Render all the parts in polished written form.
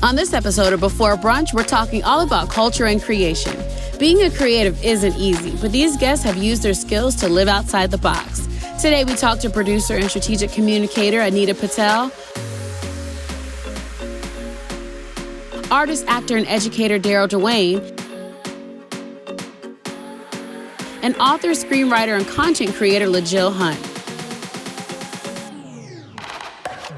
On this episode of Before Brunch, we're talking all about culture and creation. Being a creative isn't easy, but these guests have used their skills to live outside the box. Today, we talked to producer and strategic communicator Anita Patel, artist, actor, and educator Daryl Dwayne, and author, screenwriter, and content creator LaJill Hunt.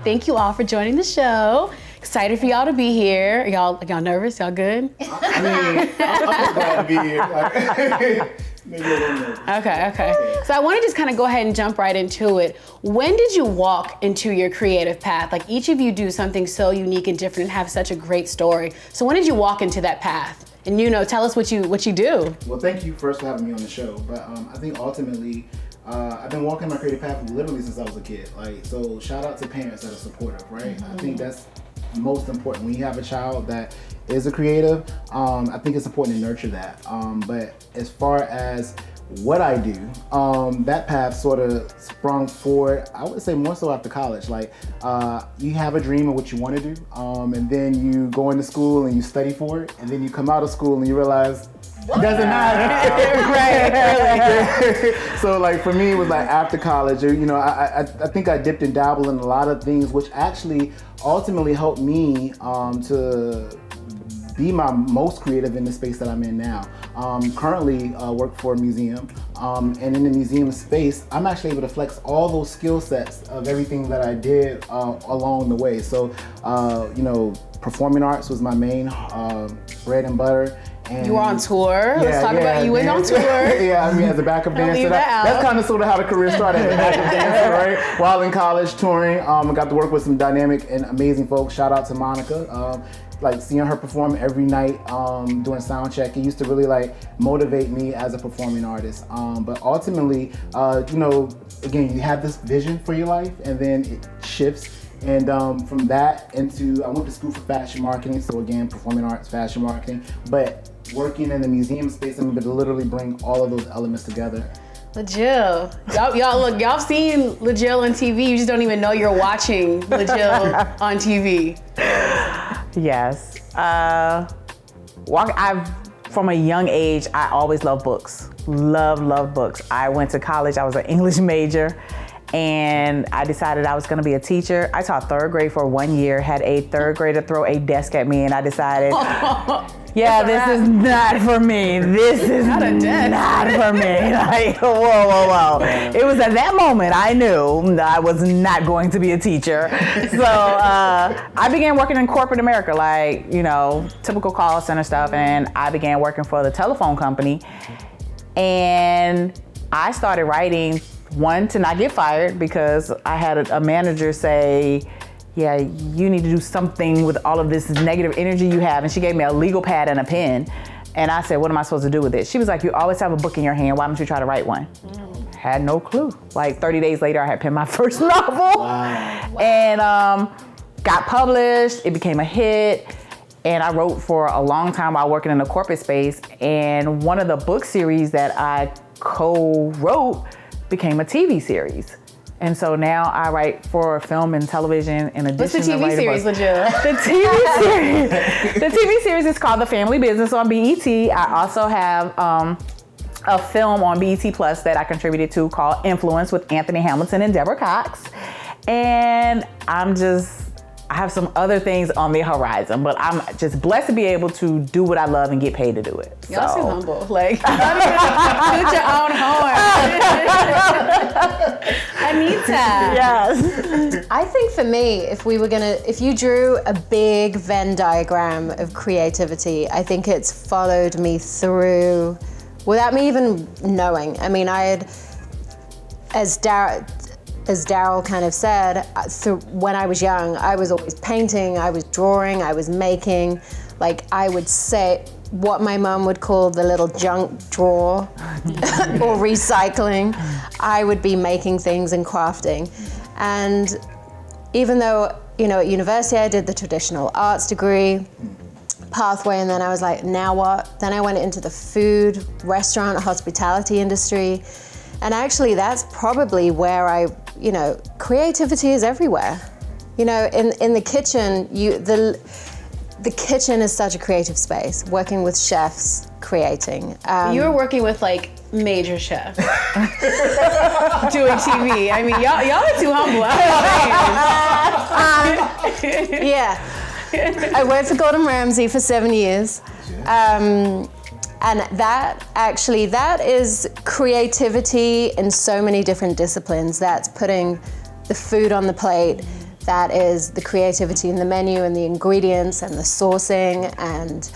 Thank you all for joining the show. Excited for y'all to be here. Y'all nervous? Y'all good? I mean, I'm glad to be here. Maybe a little nervous. Okay. So I want to just kind of go ahead and jump right into it. When did you walk into your creative path? Like, each of you do something so unique and different and have such a great story. So when did you walk into that path? And tell us what you do. Well, thank you first for having me on the show. But I think ultimately, I've been walking my creative path literally since I was a kid. So shout out to parents that are supportive, right? Mm-hmm. I think that's most important. When you have a child that is a creative, I think it's important to nurture that. But as far as what I do, that path sort of sprung forward, I would say more so after college. You have a dream of what you want to do, and then you go into school and you study for it, and then you come out of school and you realize it doesn't matter. Right. So for me, it was after college, I think I dipped and dabbled in a lot of things, which actually ultimately helped me to be my most creative in the space that I'm in now. Currently work for a museum, and in the museum space, I'm actually able to flex all those skill sets of everything that I did along the way. So, performing arts was my main bread and butter. And you were on tour. Let's talk about you went on tour. Yeah, as a backup dancer. That's kind of sort of how the career started as a backup dancer, right? While in college touring, I got to work with some dynamic and amazing folks. Shout out to Monica. Seeing her perform every night doing sound check, it used to really motivate me as a performing artist. But ultimately, again, you have this vision for your life, and then it shifts. And from that I went to school for fashion marketing. So again, performing arts, fashion marketing, but working in the museum space, I'm able to literally bring all of those elements together. LaJill, y'all seen LaJill on TV. You just don't even know you're watching LaJill on TV. Yes. From a young age, I always loved books. Loved books. I went to college. I was an English major, and I decided I was going to be a teacher. I taught third grade for 1 year, had a third grader throw a desk at me, and I decided, this is not for me. This is not for me. Whoa. It was at that moment I knew I was not going to be a teacher. So I began working in corporate America, typical call center stuff, and I began working for the telephone company. And I started writing, one, to not get fired, because I had a manager say, yeah, you need to do something with all of this negative energy you have. And she gave me a legal pad and a pen. And I said, what am I supposed to do with it? She was like, you always have a book in your hand. Why don't you try to write one? Had no clue. 30 days later, I had penned my first novel. Wow. And got published. It became a hit. And I wrote for a long time while working in the corporate space. And one of the book series that I co-wrote became a TV series. And so now I write for film and television in addition to What's the TV series, LaJill? The TV series is called The Family Business on BET. I also have a film on BET Plus that I contributed to called Influence with Anthony Hamilton and Deborah Cox. And I have some other things on the horizon, but I'm just blessed to be able to do what I love and get paid to do it. Y'all so humble. Toot your own horn. Anita. Yes. I think for me, if you drew a big Venn diagram of creativity, I think it's followed me through without me even knowing. I mean, as Daryl kind of said, when I was young, I was always painting, I was drawing, I was making. I would say what my mom would call the little junk drawer or recycling. I would be making things and crafting. And even though, at university I did the traditional arts degree pathway, and then I was like, now what? Then I went into the food, restaurant, hospitality industry. And actually that's probably where creativity is everywhere. In the kitchen, the kitchen is such a creative space, working with chefs, creating. You're working with like major chefs doing TV. I mean, y'all are too humble. Yeah. I worked for Gordon Ramsay for 7 years. And that is creativity in so many different disciplines. That's putting the food on the plate. That is the creativity in the menu and the ingredients and the sourcing and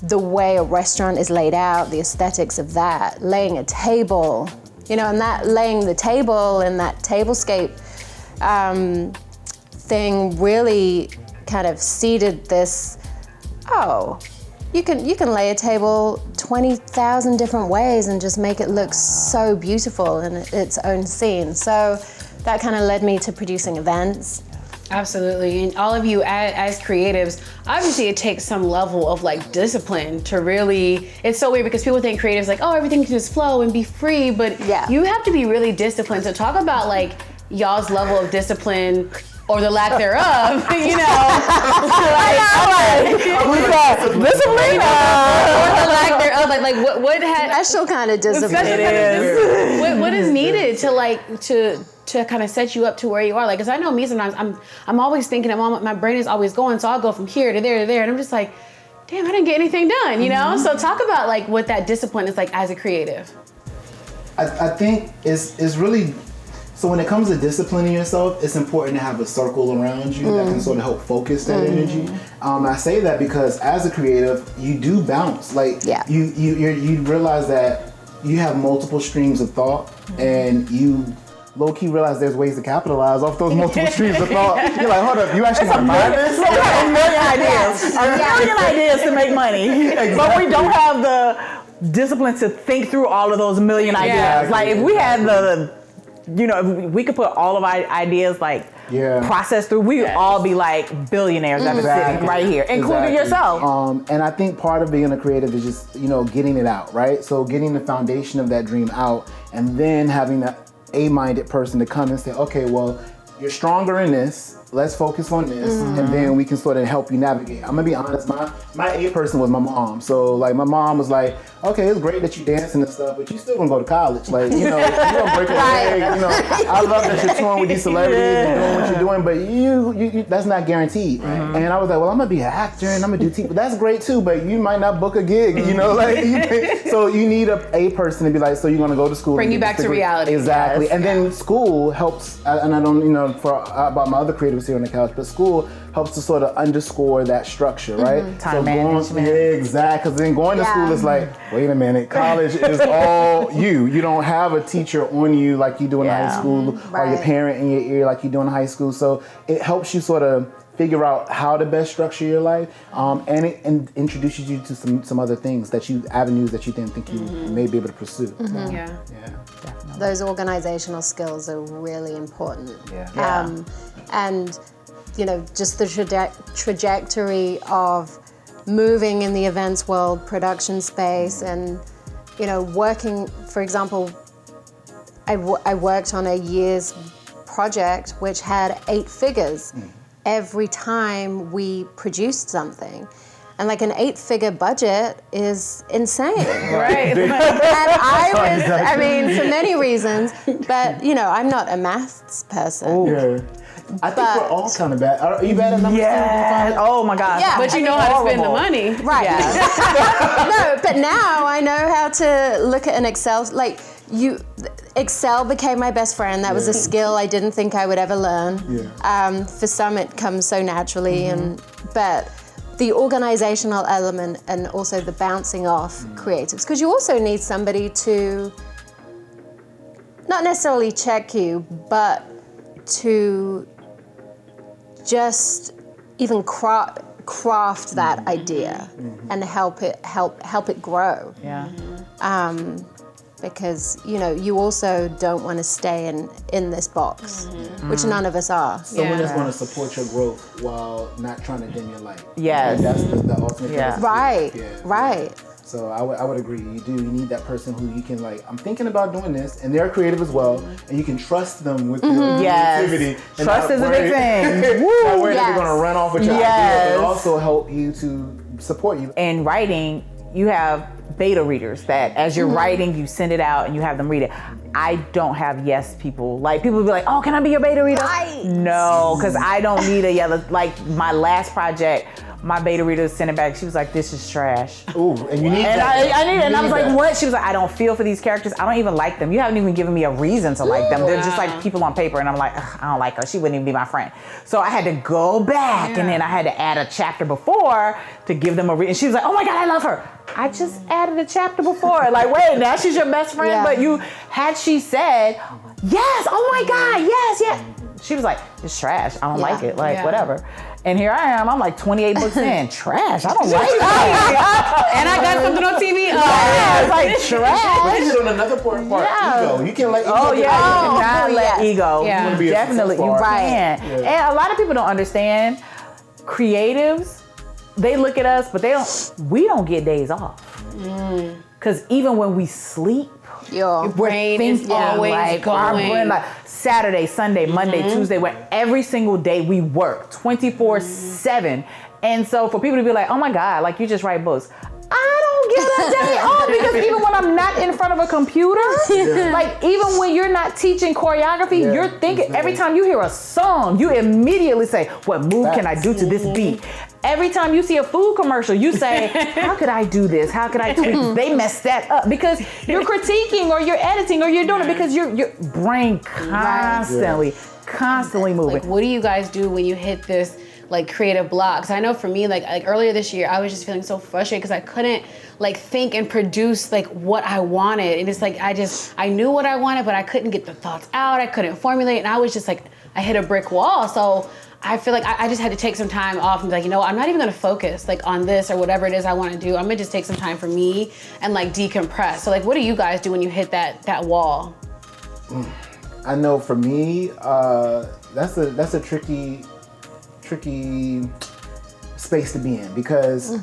the way a restaurant is laid out, the aesthetics of that, laying a table, and that laying the table and that tablescape thing really kind of seeded this, you can lay a table 20,000 different ways and just make it look so beautiful in its own scene. So that kind of led me to producing events. Absolutely, and all of you as creatives, obviously it takes some level of like discipline to really, it's so weird because people think creatives like, everything can just flow and be free, but you have to be really disciplined. So talk about like y'all's level of discipline or the lack thereof, discipline. Or the lack thereof, like what had special kind of discipline. What is needed to kind of set you up to where you are? Like, cause I know me sometimes I'm always thinking, my brain is always going, so I'll go from here to there to there, and I'm just like, damn, I didn't get anything done, So talk about like what that discipline is like as a creative. I think it's really, so when it comes to disciplining yourself, it's important to have a circle around you that can sort of help focus that energy. I say that because as a creative, you do bounce. Like you realize that you have multiple streams of thought, and you low-key realize there's ways to capitalize off those multiple streams of thought. You're like, hold up, you actually have this? A million ideas to make money. Exactly. But we don't have the discipline to think through all of those million ideas. Like if we had if we could put all of our ideas process through, we would all be like billionaires that are sitting right here, including yourself. And I think part of being a creative is just, getting it out, right? So getting the foundation of that dream out, and then having that A-minded person to come and say, okay, well, you're stronger in this. Let's focus on this, and then we can sort of help you navigate. I'm gonna be honest, my A person was my mom. So like my mom was like, okay, it's great that you dancing and stuff, but you still gonna go to college. Like, you're gonna break a leg. I love that you're touring with these celebrities and doing what you're doing, but you that's not guaranteed. And I was like, well, I'm gonna be an actor and I'm gonna do TV. That's great too, but you might not book a gig. So you need a person to be like, so you're gonna go to school, bring you back to reality. Exactly. Yes. And then school helps, and I don't, about my other creatives here on the couch, but school helps to sort of underscore that structure, right? Time management. Exactly. Because then going to school is like, wait a minute, college is all you. You don't have a teacher on you like you do in high school, or your parent in your ear like you do in high school. So it helps you sort of figure out how to best structure your life, and it introduces you to some other things avenues that you didn't think you may be able to pursue. Yeah. Definitely. Those organizational skills are really important. And just the trajectory of moving in the events world, production space, and working, for example, I worked on a year's project which had 8 figures every time we produced something. And like an 8-figure budget is insane. Right. And I was, for many reasons, but I'm not a maths person. Ooh. I think we're all kind of bad. Are you bad at numbers? Yeah. Oh my God. Yeah, but you know how to spend the money. Right. Yeah. No, but now I know how to look at an Excel. Excel became my best friend. That was a skill I didn't think I would ever learn. Yeah. For some, it comes so naturally, but the organizational element and also the bouncing off creatives, because you also need somebody to not necessarily check you, but to just even craft that idea and help it grow. Yeah. Because you also don't want to stay in this box, which none of us are. Someone that's going to support your growth while not trying to dim your light. Yes. That's the ultimate. Yeah. Right. So I would agree. You need that person who you can I'm thinking about doing this, and they're creative as well, and you can trust them with your creativity. Trust is a big thing. Not worried that they're going to run off with your idea, but also help you to support you. In writing, you have beta readers that as you're writing, you send it out and you have them read it. I don't have yes people. Like people will be like, oh, can I be your beta reader? Right. No, because I don't need a yellow. Like my last project, my beta reader sent it back. She was like, this is trash. Ooh, and you need And that. I need it. And I was like, that. what? She was like, I don't feel for these characters. I don't even like them. You haven't even given me a reason to like them. They're just like people on paper. And I'm like, ugh, I don't like her. She wouldn't even be my friend. So I had to go back and then I had to add a chapter before to give them a reason. She was like, oh my God, I love her. I just added a chapter before. Like, wait, now she's your best friend? Yeah. But had she said, yes, oh my God, yes, yes. She was like, it's trash. I don't like it. Like, whatever. And here I am, I'm like 28 books in. Trash, I don't like it. And I got something on TV. It's like trash. But this is on another part, ego. You can let ego. Oh yeah, Oh, you cannot let yes. ego. Yeah. You wanna be a Definitely, you successful can. artist. And a lot of people don't understand. Creatives, they look at us, but we don't get days off. Because even when we sleep, Your brain is thinking, always like, our going. brain, like Saturday, Sunday, Monday, Tuesday, where every single day we work 24/7. And so for people to be like, oh my God, like you just write books. I don't get a day off because even when I'm not in front of a computer, like even when you're not teaching choreography, you're thinking, every time you hear a song, you immediately say, what move can I do to this beat? Every time you see a food commercial, you say, how could I do this? How could I tweak this? They messed that up because you're critiquing or you're editing or you're doing it because your brain constantly moving. Like, what do you guys do when you hit this like creative block? Because I know for me, like earlier this year, I was just feeling so frustrated because I couldn't like think and produce like what I wanted. And it's like I knew what I wanted, but I couldn't get the thoughts out. I couldn't formulate, and I was just like, I hit a brick wall. So I feel like I just had to take some time off and be like, you know what, I'm not even gonna focus like on this or whatever it is I want to do. I'm gonna just take some time for me and like decompress. So like, what do you guys do when you hit that wall? I know for me, that's a tricky space to be in because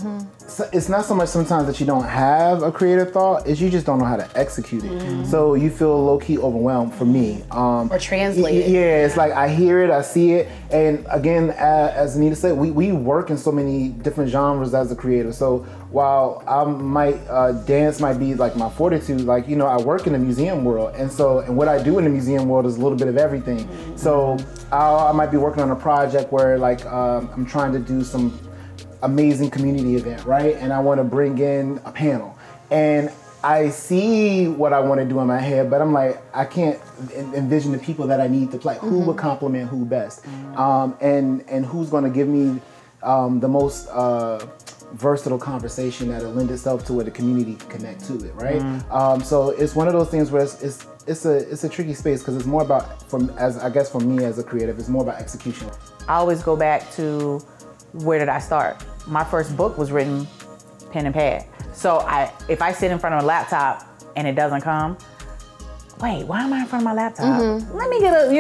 it's not so much sometimes that you don't have a creative thought, it's you just don't know how to execute it. So you feel low-key overwhelmed for me. Or translate it. Yeah, it's like I hear it, I see it, and again, as Anita said, we work in so many different genres as a creator. So while I might dance might be like my fortitude, like I work in the museum world, and what I do in the museum world is a little bit of everything. So I might be working on a project where like I'm trying to do some amazing community event, right? And I want to bring in a panel, and I see what I want to do in my head, but I'm like, I can't envision the people that I need to play. Who would complement who best, and who's going to give me the most versatile conversation that'll lend itself to where the community can connect to it, right? So it's one of those things where it's a tricky space because it's more about, for me as a creative, it's more about execution. I always go back to where did I start? My first book was written pen and pad. So if I sit in front of a laptop and it doesn't come, wait, why am I in front of my laptop? Let me get a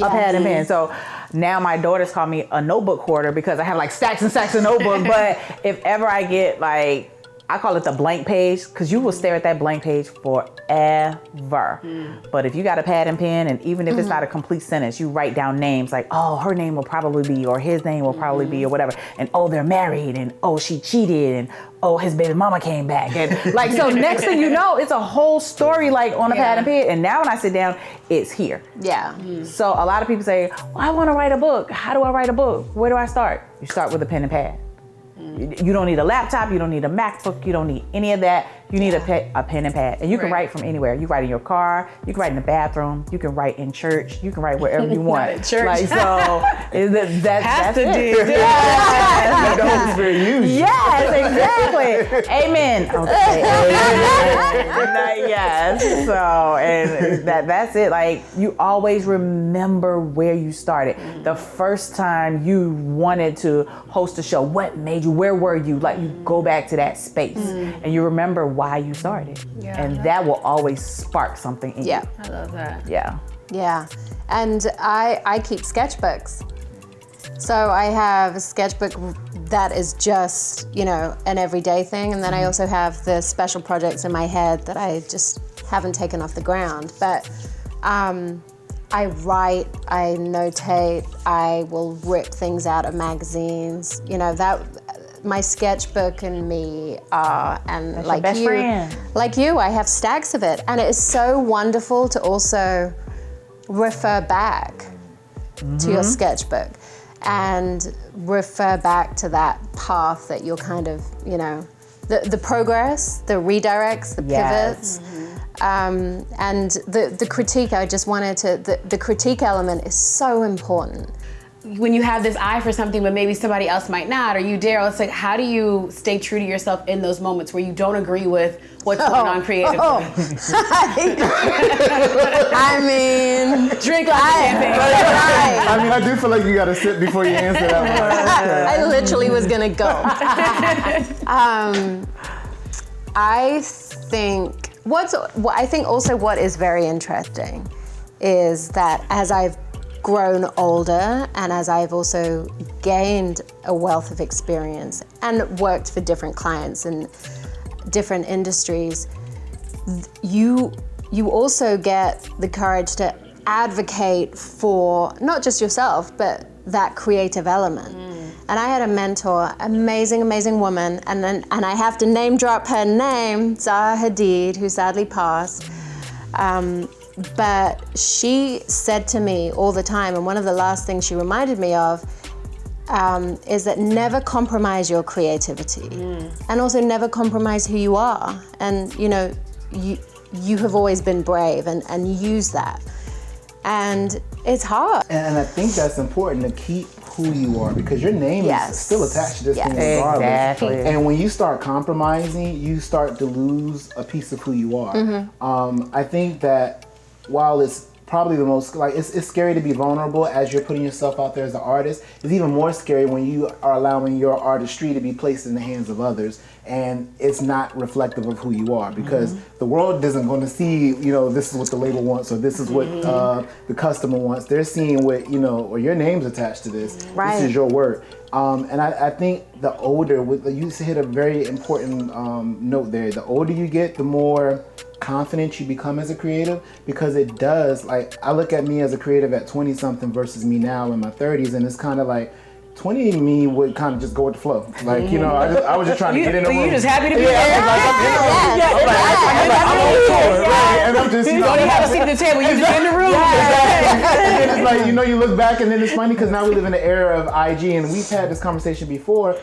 pad and pen. So now my daughters call me a notebook hoarder because I have like stacks and stacks of notebooks. But if ever I get like, I call it the blank page because you will stare at that blank page forever. But if you got a pad and pen, and even if it's not a complete sentence, you write down names like, oh, her name will probably be, or his name will probably be, or whatever. And oh, they're married, and oh, she cheated, and oh, his baby mama came back. And like, so next thing you know, it's a whole story like on a pad and pen. And now when I sit down, it's here. Yeah. So a lot of people say, well, I want to write a book. How do I write a book? Where do I start? You start with a pen and pad. You don't need a laptop, you don't need a MacBook, you don't need any of that. You need a pen and pad. And you can write from anywhere. You write in your car, you can write in the bathroom, you can write in church, you can write wherever you want. Not in church. Like, so that's it. Let the Holy Spirit use you. Yes, exactly. Amen. Okay. Amen. Yes. So, and that's it. Like, you always remember where you started. The first time you wanted to host a show, what made you, where were you? Like, you go back to that space and you remember why you started. And that will always spark something in you. I love that. Yeah. Yeah, and I keep sketchbooks. So I have a sketchbook that is just, an everyday thing. And then I also have the special projects in my head that I just haven't taken off the ground. But I write, I notate, I will rip things out of magazines. You know, that my sketchbook and me are, and That's like your best you, friend. like you, I have stacks of it. And it is so wonderful to also refer back to your sketchbook and refer back to that path that you're kind of, you know, the progress, the redirects, the pivots. And the critique, I just wanted to, the critique element is so important. When you have this eye for something, but maybe somebody else might not, or you, Daryl, it's like, how do you stay true to yourself in those moments where you don't agree with what's going on creatively? I mean, Drink like champagne. I mean, I do feel like you got to sip before you answer that one. I literally was gonna go. I think also what is very interesting is that as I've grown older and as I've also gained a wealth of experience and worked for different clients in different industries, you also get the courage to advocate for not just yourself, but that creative element. And I had a mentor, amazing woman, and I have to name drop her name, Zaha Hadid, who sadly passed. But she said to me all the time, and one of the last things she reminded me of is that never compromise your creativity, and also never compromise who you are. And you know, you have always been brave, and use that. And it's hard. And I think that's important to keep who you are, because your name is still attached to this thing regardless. Exactly. And when you start compromising, you start to lose a piece of who you are. I think that while it's probably the most, like, it's scary to be vulnerable as you're putting yourself out there as an artist, it's even more scary when you are allowing your artistry to be placed in the hands of others and it's not reflective of who you are, because the world isn't going to see, you know, this is what the label wants or this is what the customer wants. They're seeing what, you know, or your name's attached to this. This is your work. And I think the older, you hit a very important note there. The older you get, the more confident you become as a creative, because it does, like, I look at me as a creative at 20 something versus me now in my 30s, and it's kind of like 20 me would kind of just go with the flow. Like, you know, I was just trying to get in the room. You just happy to be there. I'm and I'm just, you know, don't even have a seat at the table, you just in the room. And then it's like, you know, you look back and then it's funny because now we live in the era of IG, and we've had this conversation before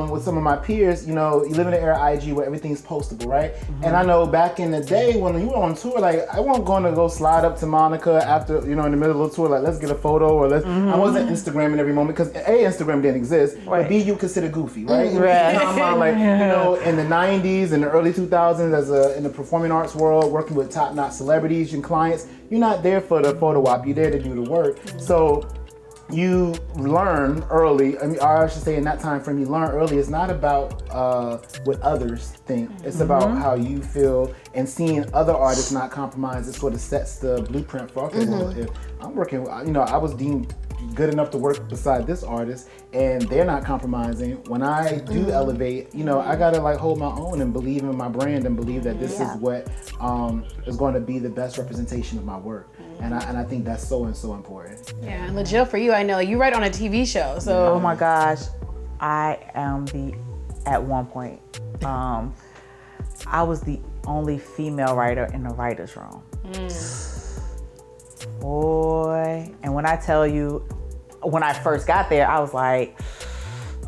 with some of my peers. You know, you live in the era of IG where everything's postable, right? And I know back in the day when you were on tour, like, I wasn't going to go slide up to Monica after, you know, in the middle of the tour, like, let's get a photo, or I wasn't Instagramming every moment, because Instagram didn't exist, but B, you consider goofy, right? Like, you know, in the 90s and the early 2000s, in the performing arts world, working with top-notch celebrities and clients, you're not there for the photo op, you're there to do the work. So you learn early, I should say in that time frame, you learn early, it's not about what others think, it's about how you feel, and seeing other artists not compromise, it sort of sets the blueprint for, okay, well, if I'm working, you know, I was deemed good enough to work beside this artist and they're not compromising. When I do elevate, you know, I gotta like hold my own and believe in my brand and believe that this is what is going to be the best representation of my work. And I think that's so important. Yeah, and LaJill, for you, I know you write on a TV show, so. Oh my gosh, I am at one point, I was the only female writer in the writer's room. Boy, and when I tell you, when I first got there, I was like,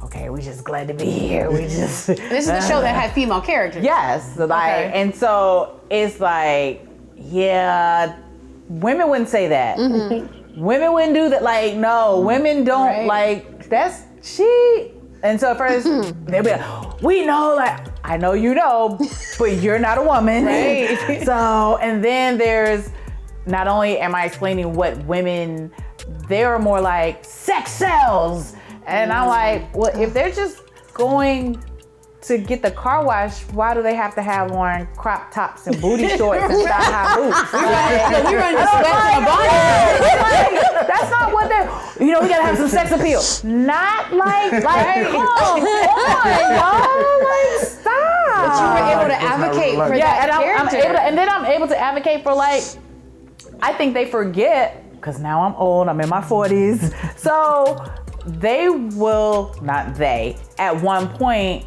okay, we just glad to be here. We just. This is the show that had female characters. Yes, like, and so it's like, yeah, women wouldn't say that. Women wouldn't do that. Like, no, women don't like, that's, she. And so at first, they'll be like, we know, like, I know you know, but you're not a woman. Right. So, and then there's, not only am I explaining what women, they're more like, sex sells. And I'm like, well, if they're just going to get the car wash, why do they have to have on crop tops and booty shorts and thigh-high boots? We run the sweats and body. That's not what they're, you know, we gotta have some sex appeal. Not like, come on, y'all, like, stop. But you were able to advocate for that character. And then I'm able to advocate for, like, I think they forget because now I'm old, I'm in my 40s. So at one point,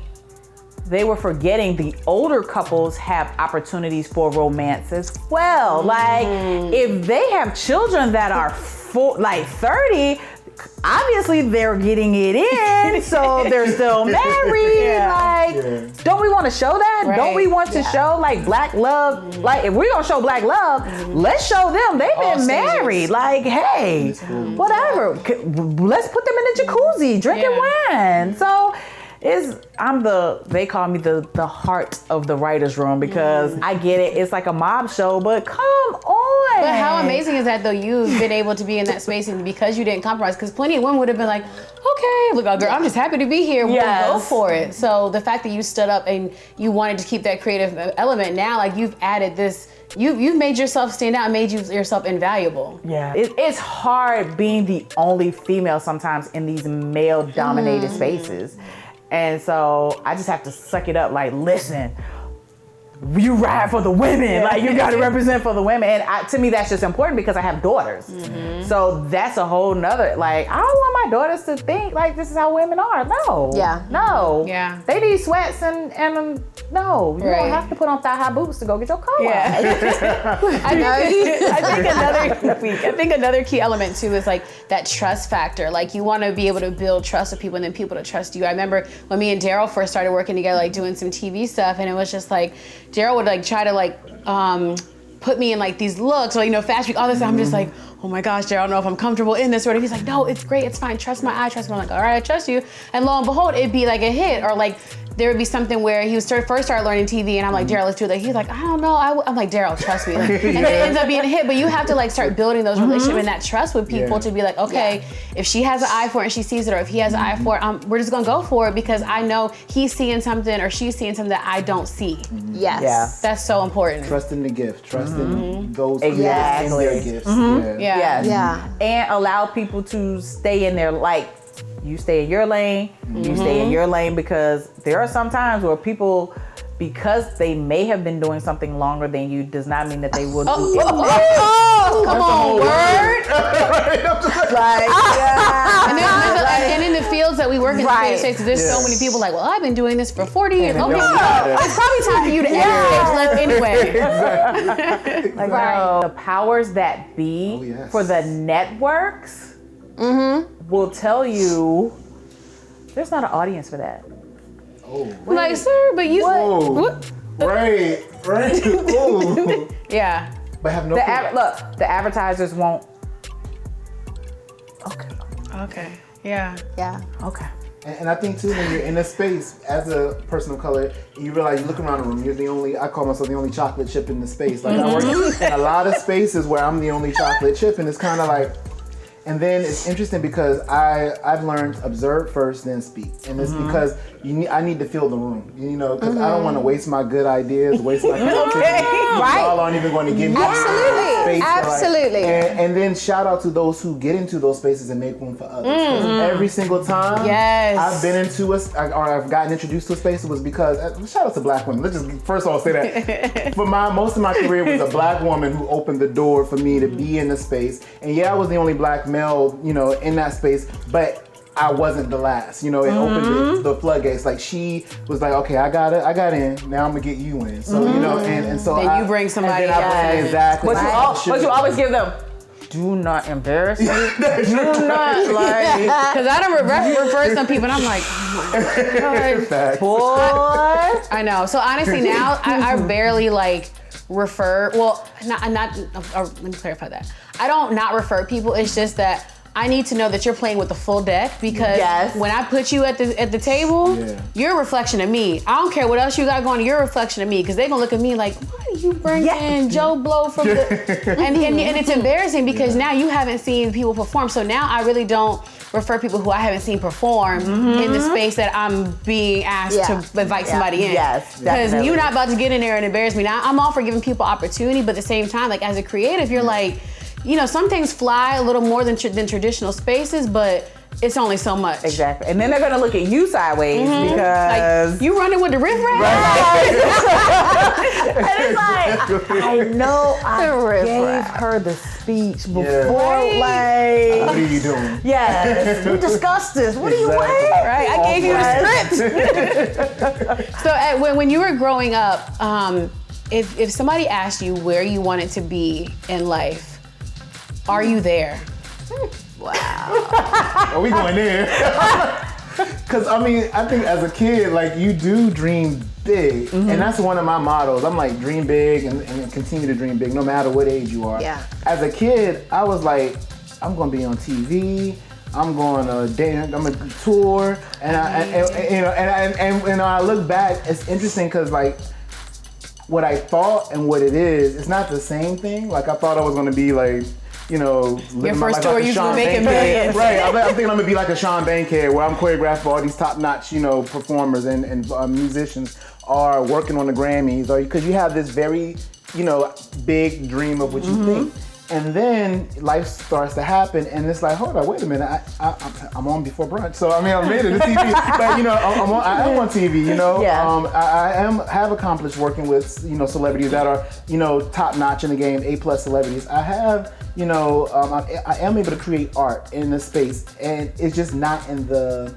they were forgetting the older couples have opportunities for romance as well. Like, if they have children that are 30, obviously they're getting it in, so they're still married. Don't we want to show that? Right. Don't we want to show like black love? Like, if we're gonna show black love, let's show them they've been married. Like, hey, whatever. Let's put them in the jacuzzi, drinking wine. So they call me the heart of the writer's room, because I get it. It's like a mob show, but come on. But how amazing is that, though? You've been able to be in that space, and because you didn't compromise, because plenty of women would have been like, okay, look, girl, I'm just happy to be here. We'll go for it. So the fact that you stood up and you wanted to keep that creative element, now, like, you've added this, you've made yourself stand out and made yourself invaluable. Yeah. It's hard being the only female sometimes in these male-dominated spaces. And so I just have to suck it up. Like, listen, you ride for the women. Like, you got to represent for the women. And to me, that's just important because I have daughters. So that's a whole nother, like, I don't want my daughters to think like this is how women are. No. Yeah. No. Yeah. They need sweats and no. You don't have to put on thigh-high boots to go get your car washed. I think another key element too is like that trust factor. Like, you want to be able to build trust with people and then people to trust you. I remember when me and Daryl first started working together, like doing some TV stuff, and it was just like Daryl would like try to like put me in like these looks, or, you know, fashion week, all this stuff. I'm just like, oh my gosh, Daryl, I don't know if I'm comfortable in this. Or he's like, no, it's great, it's fine, trust my eye, trust me. I'm like, all right, I trust you. And lo and behold, it'd be like a hit, or like there would be something where he was first started learning TV, and I'm like, Daryl, let's do that. He's like, I don't know. I'm like, Daryl, trust me. And then it ends up being a hit. But you have to like start building those relationships and that trust with people to be like, okay, if she has an eye for it and she sees it, or if he has an eye for it, we're just gonna go for it because I know he's seeing something or she's seeing something that I don't see. Yes. Yeah. That's so important. Trust in the gift. Trust in those Exactly. in their gifts. Yes. Yeah. And allow people to stay in their, like, you stay in your lane, you stay in your lane, because there are some times where people, because they may have been doing something longer than you, does not mean that they will do it. Come on, word. And in the fields that we work in, the States, there's so many people like, well, I've been doing this for 40 years. Okay, it's probably time for you to educate anyway. Like, the powers that be for the networks will tell you there's not an audience for that. Like, sir, but you. What? Right. Ooh. Yeah. But have no. Look, the advertisers won't. Okay. Yeah. Yeah. Okay. And I think too, when you're in a space as a person of color, you realize you look around the room, you're the only, I call myself the only chocolate chip in the space. Like, I work in a lot of spaces where I'm the only chocolate chip, and it's kind of like, and then it's interesting because I've learned observe first, then speak. And it's because I need to feel the room, you know, because I don't want to waste my good ideas, waste my creativity. Y'all aren't even going to give me space. Absolutely. And then shout out to those who get into those spaces and make room for others. 'Cause every single time I've been into or I've gotten introduced to a space, it was because, shout out to black women. Let's just first of all say that. For most of my career was a black woman who opened the door for me to be in the space. And I was the only black male, you know, in that space, but I wasn't the last, you know. It opened the floodgates. Like, she was like, okay, I got in. Now I'm gonna get you in. So you know, and so then you bring somebody. Exactly. But you always give them. Do not embarrass me. Do not, like, because I don't refer some people, and I'm like, oh my God. Boy. I know. So honestly, now I barely like refer. Well, let me clarify that. I don't not refer people. It's just that I need to know that you're playing with the full deck, because when I put you at the table, you're a reflection of me. I don't care what else you got going, you're a reflection of me, because they're gonna look at me like, why are you bringing Joe Blow from the... and it's embarrassing because now you haven't seen people perform. So now I really don't refer people who I haven't seen perform in the space that I'm being asked to invite somebody in. Yes, because you're not about to get in there and embarrass me. Now, I'm all for giving people opportunity, but at the same time, like, as a creative, you're like, you know, some things fly a little more than traditional spaces, but it's only so much. Exactly. And then they're gonna look at you sideways because Like, you running with the riffraff? and it's like, I know I riffraff. gave her the speech before, Right. What are you doing? yes, we discussed this. What do you want? Right, I gave you the script. So when you were growing up, if somebody asked you where you wanted to be in life, are you there? Are we going there? Because I mean, I think as a kid, like you do dream big, and that's one of my mottos. I'm like, dream big and continue to dream big, no matter what age you are. Yeah. As a kid, I was like, I'm gonna be on TV. I'm going to dance. I'm gonna tour, and I look back. It's interesting because like what I thought and what it is, it's not the same thing. Like I thought I was gonna be like, you know, Your first tour, you were making millions. Right, I'm thinking I'm gonna be like a Sean Bankhead, where I'm choreographed for all these top-notch, you know, performers and musicians are working on the Grammys, or because you have this very, you know, big dream of what you think. And then life starts to happen, and it's like, hold on, wait a minute, I'm on before brunch, so I mean, I made it to TV, but you know, I am on TV, you know. Yeah. I have accomplished working with, you know, celebrities that are, you know, top notch in the game, A+ celebrities. I have, you know, I am able to create art in this space, and it's just not in the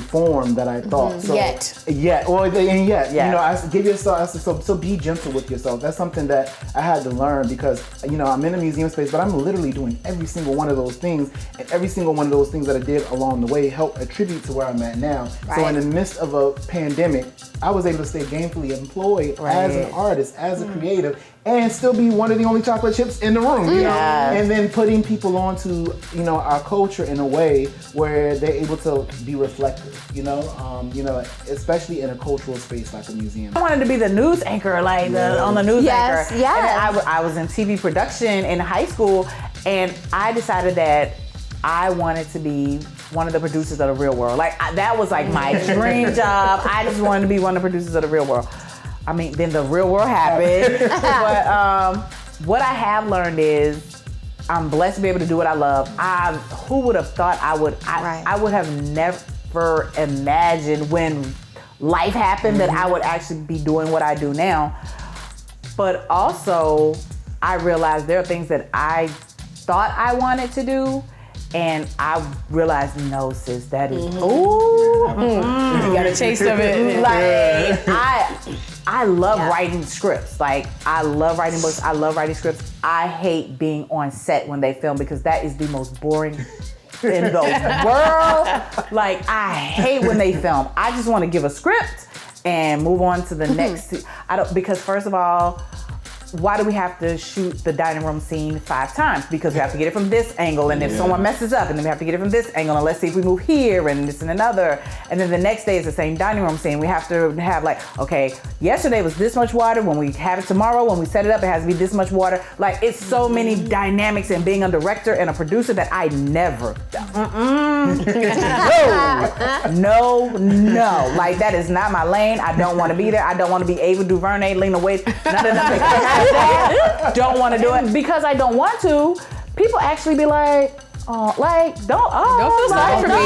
form that I thought. So, Yet. Yeah. Yeah. You know, I give yourself, so be gentle with yourself. That's something that I had to learn because, you know, I'm in a museum space, but I'm literally doing every single one of those things, and every single one of those things that I did along the way helped attribute to where I'm at now. Right. So in the midst of a pandemic, I was able to stay gainfully employed as an artist, as a creative, and still be one of the only chocolate chips in the room, you know? And then putting people onto, you know, our culture in a way where they're able to be reflective, you know, especially in a cultural space like a museum. I wanted to be the news anchor, like on the news Yes, anchor. yes. And I was in TV production in high school, and I decided that I wanted to be one of the producers of The Real World. Like that was like my dream job. I just wanted to be one of the producers of The Real World. I mean, then The Real World happened. But what I have learned is I'm blessed to be able to do what I love. Who would have thought I would? I would have never imagined when life happened that I would actually be doing what I do now. But also, I realized there are things that I thought I wanted to do, and I realized, no, sis, that is, You got a taste of it. like, I love writing scripts. Like, I love writing books. I love writing scripts. I hate being on set when they film because that is the most boring in the world. Like, I hate when they film. I just want to give a script and move on to the next. Because first of all, why do we have to shoot the dining room scene 5 times? Because we have to get it from this angle, and if someone messes up, and then we have to get it from this angle, and let's see if we move here, and this and another. And then the next day is the same dining room scene. We have to have like, okay, yesterday was this much water. When we have it tomorrow, when we set it up, it has to be this much water. Like, it's so many dynamics in being a director and a producer that I never, no. Like, that is not my lane. I don't want to be there. I don't want to be Ava DuVernay, Lena Waithe, none of them. Don't want to do it because I don't want to. People actually be like, don't feel sorry for me.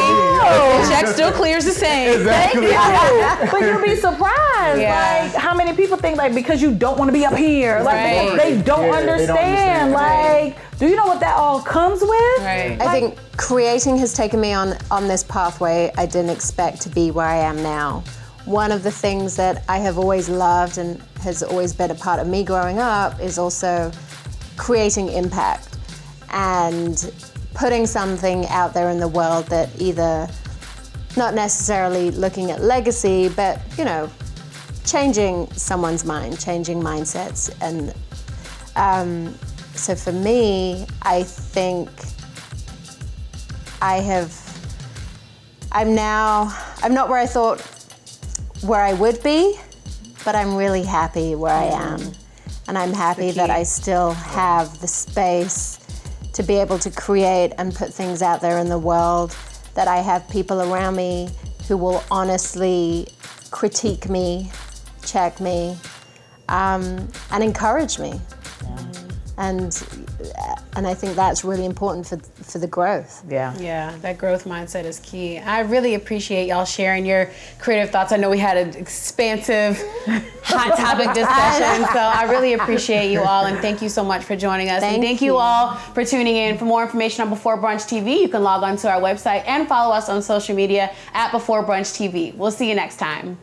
The check still clears the same. Exactly. Thank you. But you'll be surprised, like how many people think like because you don't want to be up here, like they don't understand. Like, do you know what that all comes with? Right. I think creating has taken me on this pathway I didn't expect to be where I am now. One of the things that I have always loved and has always been a part of me growing up is also creating impact and putting something out there in the world that either, not necessarily looking at legacy, but, you know, changing someone's mind, changing mindsets. And so for me, I think I'm not where I thought where I would be, but I'm really happy where I am. And I'm happy that I still have the space to be able to create and put things out there in the world, that I have people around me who will honestly critique me, check me, and encourage me. And and I think that's really important for the growth. Yeah. Yeah, that growth mindset is key. I really appreciate y'all sharing your creative thoughts. I know we had an expansive, hot topic discussion, so I really appreciate you all, and thank you so much for joining us. And thank you all for tuning in. For more information on Before Brunch TV, you can log on to our website and follow us on social media at Before Brunch TV. We'll see you next time.